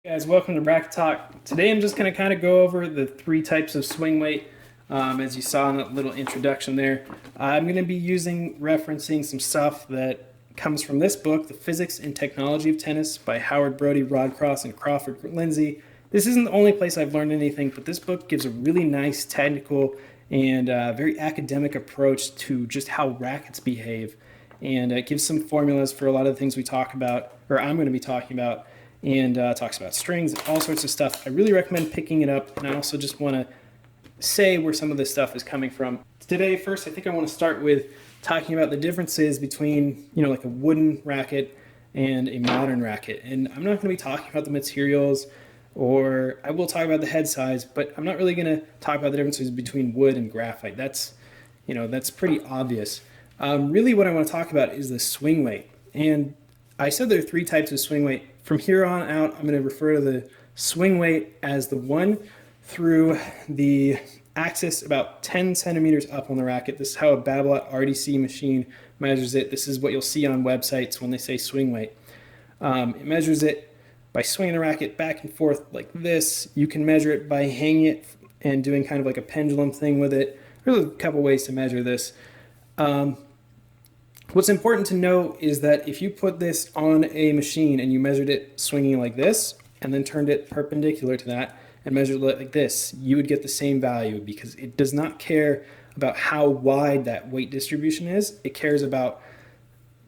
Guys, welcome to Racquet Talk. Today I'm just going to kind of go over the 3 types of swing weight, as you saw in that little introduction there. I'm going to be referencing some stuff that comes from this book, The Physics and Technology of Tennis by Howard Brody, Rod Cross, and Crawford Lindsay. This isn't the only place I've learned anything, but this book gives a really nice technical and very academic approach to just how rackets behave. And it gives some formulas for a lot of the things we talk about, or I'm going to be talking about, and talks about strings, all sorts of stuff. I really recommend picking it up, and I also just want to say where some of this stuff is coming from. Today, first, I think I want to start with talking about the differences between, like a wooden racket and a modern racket. And I'm not going to be talking about the materials, or I will talk about the head size, but I'm not really going to talk about the differences between wood and graphite. That's pretty obvious. Really what I want to talk about is the swing weight. And I said there are 3 types of swing weight. From here on out, I'm going to refer to the swing weight as the one through the axis about 10 centimeters up on the racket. This is how a Babolat RDC machine measures it. This is what you'll see on websites when they say swing weight. It measures it by swinging the racket back and forth like this. You can measure it by hanging it and doing kind of like a pendulum thing with it. There's a couple ways to measure this. What's important to know is that if you put this on a machine and you measured it swinging like this and then turned it perpendicular to that and measured it like this, you would get the same value, because it does not care about how wide that weight distribution is. It cares about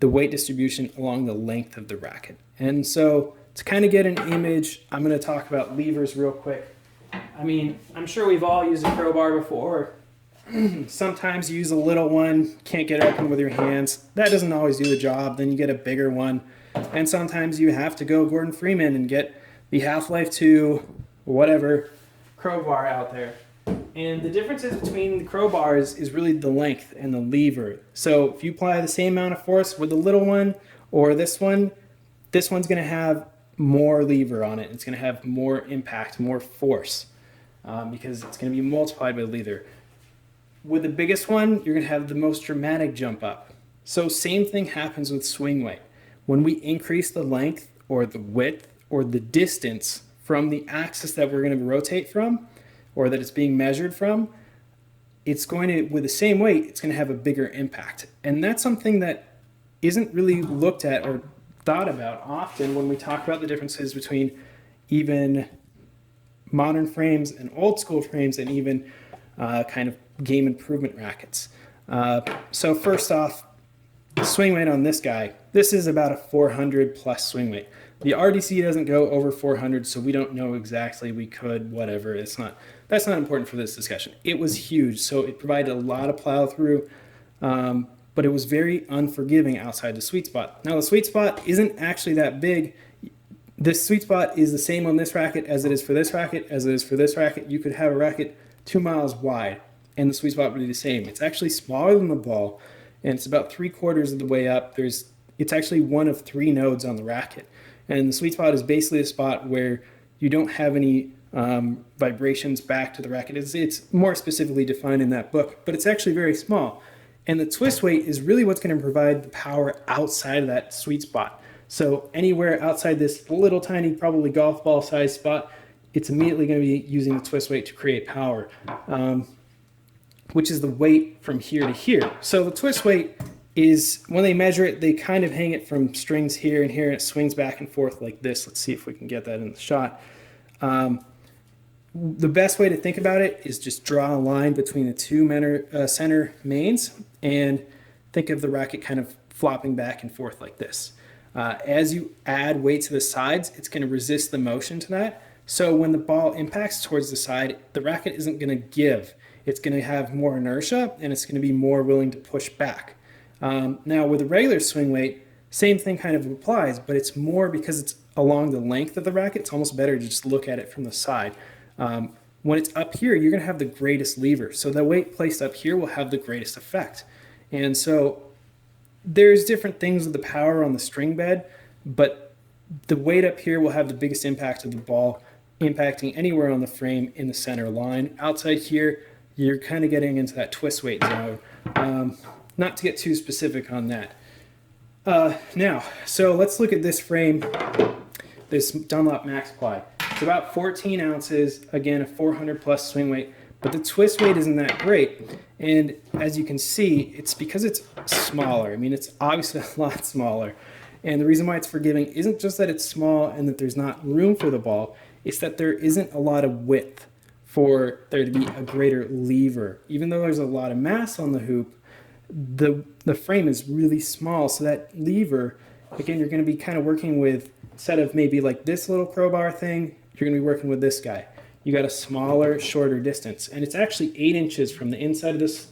the weight distribution along the length of the racket. And so to kind of get an image, I'm going to talk about levers real quick. I mean, I'm sure we've all used a crowbar before. Sometimes you use a little one, can't get it open with your hands. That doesn't always do the job. Then you get a bigger one. And sometimes you have to go Gordon Freeman and get the Half-Life 2, whatever, crowbar out there. And the differences between the crowbars is really the length and the lever. So if you apply the same amount of force with the little one or this one's going to have more lever on it. It's going to have more impact, more force, because it's going to be multiplied by the lever. With the biggest one, you're going to have the most dramatic jump up. So same thing happens with swing weight. When we increase the length or the width or the distance from the axis that we're going to rotate from, or that it's being measured from, it's going to, with the same weight, it's going to have a bigger impact. And that's something that isn't really looked at or thought about often when we talk about the differences between even modern frames and old school frames, and even kind of game improvement rackets. So first off, the swing weight on this guy, this is about a 400 plus swing weight. The RDC doesn't go over 400, so we don't know exactly. We could, whatever. That's not important for this discussion. It was huge, so it provided a lot of plow through, but it was very unforgiving outside the sweet spot. Now the sweet spot isn't actually that big. The sweet spot is the same on this racket as it is for this racket, as it is for this racket. You could have a racket 2 miles wide, and the sweet spot would be the same. It's actually smaller than the ball, and it's about 3/4 of the way up. It's actually one of 3 nodes on the racket, and the sweet spot is basically a spot where you don't have any vibrations back to the racket. It's more specifically defined in that book, but it's actually very small. And the twist weight is really what's going to provide the power outside of that sweet spot. So anywhere outside this little tiny, probably golf ball size spot, it's immediately going to be using the twist weight to create power, which is the weight from here to here. So the twist weight is, when they measure it, they kind of hang it from strings here and here, and it swings back and forth like this. Let's see if we can get that in the shot. The best way to think about it is just draw a line between the 2 center mains and think of the racket kind of flopping back and forth like this. As you add weight to the sides, it's going to resist the motion to that. So when the ball impacts towards the side, the racket isn't going to give. It's going to have more inertia, and it's going to be more willing to push back. Now with a regular swing weight, same thing kind of applies, but it's more because it's along the length of the racket. It's almost better to just look at it from the side. When it's up here, you're going to have the greatest lever. So the weight placed up here will have the greatest effect. And so there's different things with the power on the string bed, but the weight up here will have the biggest impact of the ball, impacting anywhere on the frame in the center line. Outside here, you're kind of getting into that twist weight zone. not to get too specific on that. Now, so let's look at this frame, this Dunlop Max Ply. It's about 14 ounces, again, a 400 plus swing weight, but the twist weight isn't that great. And as you can see, it's because it's smaller. I mean, it's obviously a lot smaller. And the reason why it's forgiving isn't just that it's small and that there's not room for the ball, it's that there isn't a lot of width for there to be a greater lever. Even though there's a lot of mass on the hoop, the frame is really small, so that lever, again, you're going to be kind of working with, instead of maybe like this little crowbar thing, you're going to be working with this guy. You got a smaller, shorter distance, and it's actually 8 inches from the inside of this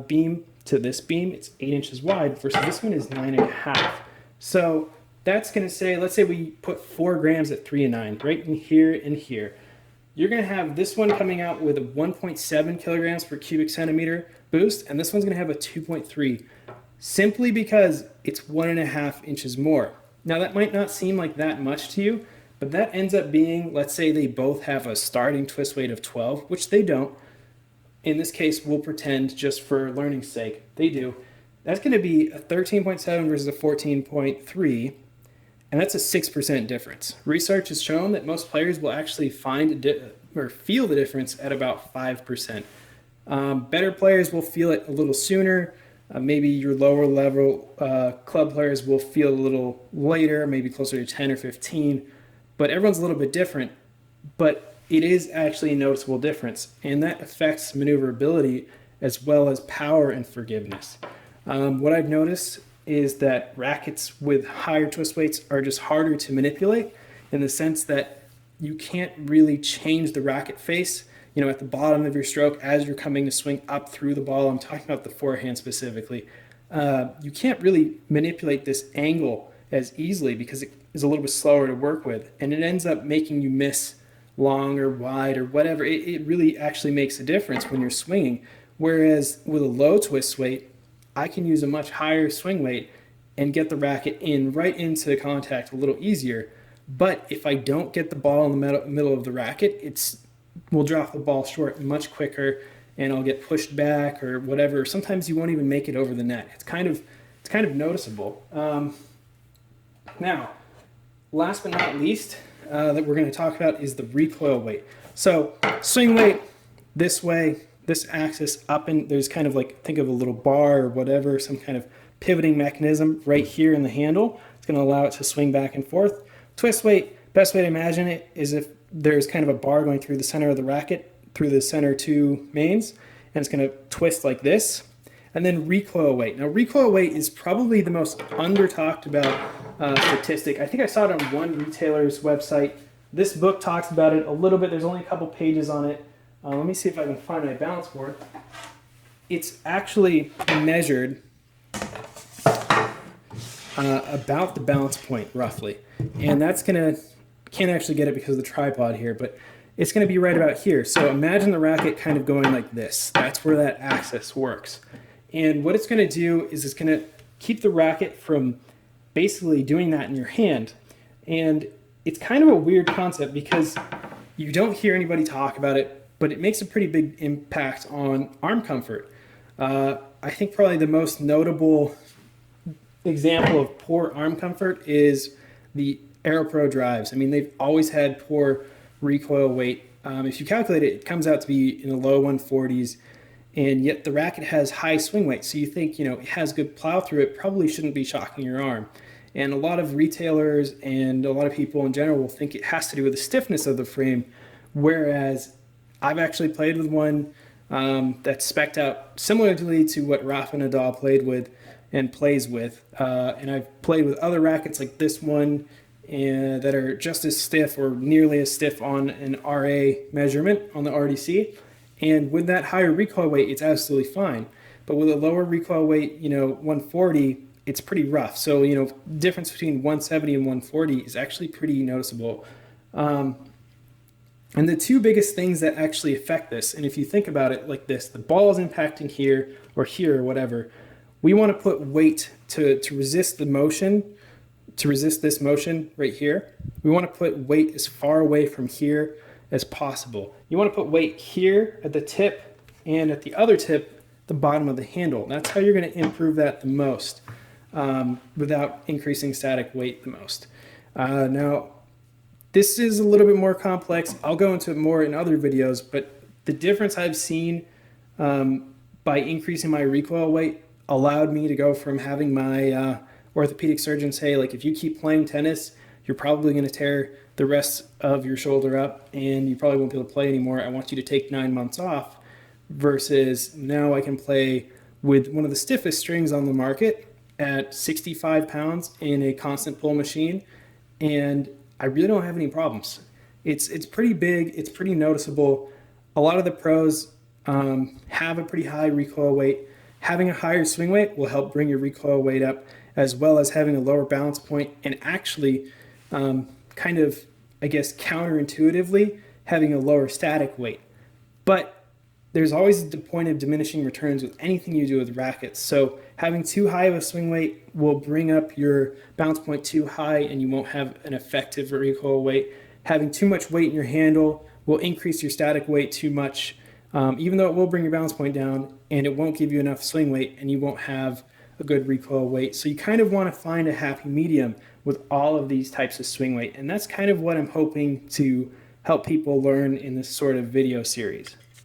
beam to this beam. It's 8 inches wide versus this one is 9.5. So that's going to say, let's say we put 4 grams at 3 and 9, right in here and here. You're going to have this one coming out with a 1.7 kilograms per cubic centimeter boost, and this one's going to have a 2.3, simply because it's 1.5 inches more. Now that might not seem like that much to you, but that ends up being, let's say they both have a starting twist weight of 12, which they don't. In this case, we'll pretend just for learning's sake, they do. That's going to be a 13.7 versus a 14.3, and that's a 6% difference. Research has shown that most players will actually find or feel the difference at about 5%. Better players will feel it a little sooner. Maybe your lower level club players will feel a little later, maybe closer to 10 or 15. But everyone's a little bit different. But it is actually a noticeable difference, and that affects maneuverability as well as power and forgiveness. What I've noticed is that rackets with higher twist weights are just harder to manipulate, in the sense that you can't really change the racket face, you know, at the bottom of your stroke as you're coming to swing up through the ball. I'm talking about the forehand specifically. You can't really manipulate this angle as easily because it is a little bit slower to work with, and it ends up making you miss long or wide or whatever. It really actually makes a difference when you're swinging. Whereas with a low twist weight, I can use a much higher swing weight and get the racket in right into contact a little easier. But if I don't get the ball in the middle of the racket, we'll drop the ball short much quicker, and I'll get pushed back or whatever. Sometimes you won't even make it over the net. It's kind of noticeable. Now, last but not least, that we're going to talk about is the recoil weight. So swing weight this way, this axis up, and there's kind of like, think of a little bar or whatever, some kind of pivoting mechanism right here in the handle. It's going to allow it to swing back and forth. Twist weight, best way to imagine it is if there's kind of a bar going through the center of the racket, through the center two mains, and it's going to twist like this. And then recoil weight. Now, recoil weight is probably the most under talked about statistic. I think I saw it on one retailer's website. This book talks about it a little bit. There's only a couple pages on it. Let me see if I can find my balance board. It's actually measured about the balance point, roughly. And that's going to, can't actually get it because of the tripod here, but it's going to be right about here. So imagine the racket kind of going like this. That's where that axis works. And what it's going to do is it's going to keep the racket from basically doing that in your hand. And it's kind of a weird concept because you don't hear anybody talk about it, but it makes a pretty big impact on arm comfort. I think probably the most notable example of poor arm comfort is the AeroPro drives. I mean, they've always had poor recoil weight. If you calculate it, it comes out to be in the low 140s, and yet the racket has high swing weight. So you think, you know, it has good plow through, it probably shouldn't be shocking your arm. And a lot of retailers and a lot of people in general will think it has to do with the stiffness of the frame, whereas I've actually played with one that's spec'd out similarly to what Rafa Nadal played with and plays with. And I've played with other rackets like this one that are just as stiff or nearly as stiff on an RA measurement on the RDC. And with that higher recoil weight, it's absolutely fine. But with a lower recoil weight, you know, 140, it's pretty rough. So, you know, difference between 170 and 140 is actually pretty noticeable. And the two biggest things that actually affect this, and if you think about it like this, the ball is impacting here or whatever, we want to put weight to resist the motion, to resist this motion right here. We want to put weight as far away from here as possible. You want to put weight here at the tip and at the other tip the bottom of the handle. That's how you're going to improve that the most without increasing static weight the most. Now, this is a little bit more complex. I'll go into it more in other videos, but the difference I've seen by increasing my recoil weight allowed me to go from having my orthopedic surgeon say, like, if you keep playing tennis, you're probably going to tear the rest of your shoulder up and you probably won't be able to play anymore. I want you to take 9 months off. Versus now I can play with one of the stiffest strings on the market at 65 pounds in a constant pull machine, and I really don't have any problems. It's pretty big, it's pretty noticeable. A lot of the pros have a pretty high recoil weight. Having a higher swing weight will help bring your recoil weight up, as well as having a lower balance point, and actually kind of, I guess, counterintuitively having a lower static weight. But there's always the point of diminishing returns with anything you do with rackets. So having too high of a swing weight will bring up your bounce point too high and you won't have an effective recoil weight. Having too much weight in your handle will increase your static weight too much, even though it will bring your bounce point down, and it won't give you enough swing weight and you won't have a good recoil weight. So you kind of want to find a happy medium with all of these types of swing weight. And that's kind of what I'm hoping to help people learn in this sort of video series.